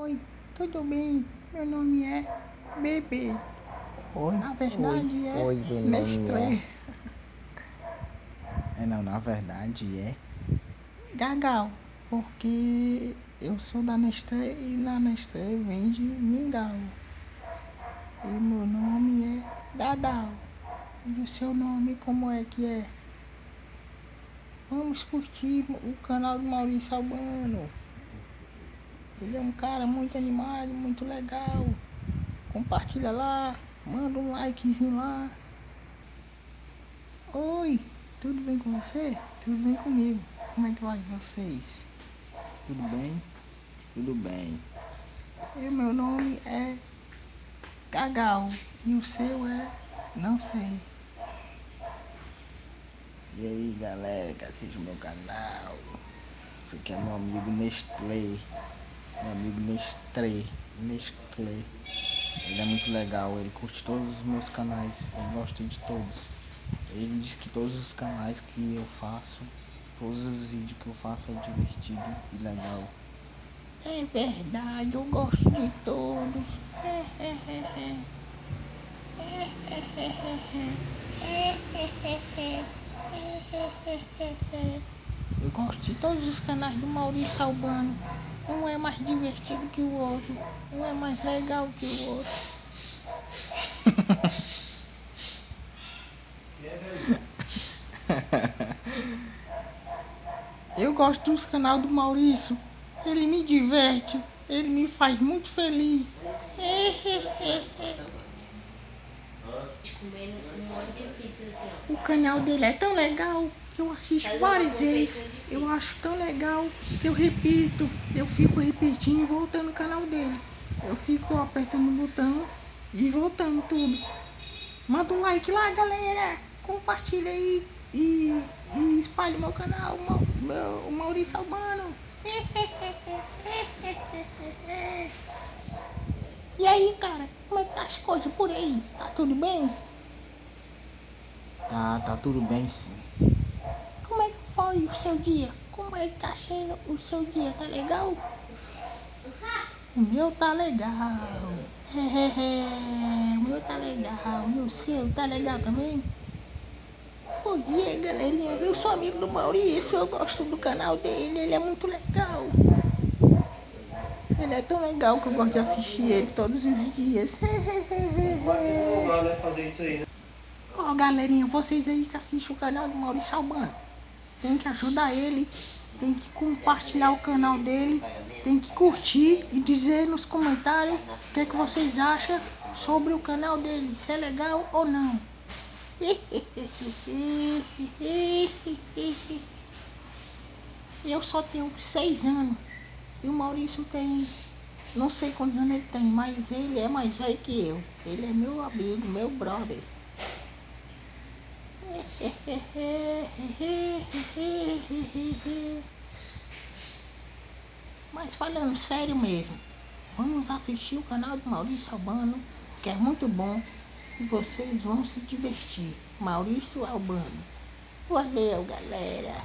Oi, tudo bem? Meu nome é Bebê. Oi, Na verdade meu nome Nestlé. Não, na verdade é. Gagal, porque eu sou da Nestlé e na Nestlé vende mingau. E meu nome é Dadal. E o seu nome como é que é? Vamos curtir o canal do Maurício Albano. Ele é um cara muito animado, muito legal. Compartilha lá, manda um likezinho lá. Oi, tudo bem com você? Tudo bem comigo? Como é que vai vocês? Tudo bem? Tudo bem. E o meu nome é Gagal. E o seu é? Não sei. E aí, galera que assiste o meu canal. Esse aqui é meu amigo Nestlé. Meu amigo Nestlé. Ele é muito legal, ele curte todos os meus canais, ele gosta de todos. Ele diz que todos os canais que eu faço, todos os vídeos que eu faço é divertido e legal. É verdade, eu gosto de todos. Eu gosto de todos os canais do Maurício Albano. Um é mais divertido que o outro. Um é mais legal que o outro. Eu gosto dos canais do Maurício. Ele me diverte. Ele me faz muito feliz. O canal dele é tão legal que eu assisto várias vezes. Eu acho tão legal que eu repito. Eu fico repetindo e voltando no canal dele. Eu fico apertando o botão e voltando tudo. Manda um like lá, galera. Compartilha aí e espalhe meu canal, o Maurício Albano. E aí, cara, como é que tá as coisas por aí? Tá tudo bem? Tá tudo bem sim. Como é que foi o seu dia? Como é que tá sendo o seu dia? Tá legal? O meu tá legal. O meu tá legal. O seu tá legal também? Bom dia, galerinha. Eu sou amigo do Maurício. Eu gosto do canal dele. Ele é muito legal. Ele é tão legal que eu gosto de assistir ele todos os dias. Fazer isso aí, né? Ó, galerinha, vocês aí que assistem o canal do Maurício Albano, tem que ajudar ele, tem que compartilhar o canal dele, tem que curtir e dizer nos comentários o que vocês acham sobre o canal dele, se é legal ou não. Eu só tenho 6 anos e o Maurício tem, não sei quantos anos ele tem, mas ele é mais velho que eu. Ele é meu amigo, meu brother. Mas falando sério mesmo, vamos assistir o canal do Maurício Albano, que é muito bom e vocês vão se divertir. Maurício Albano. Valeu, galera.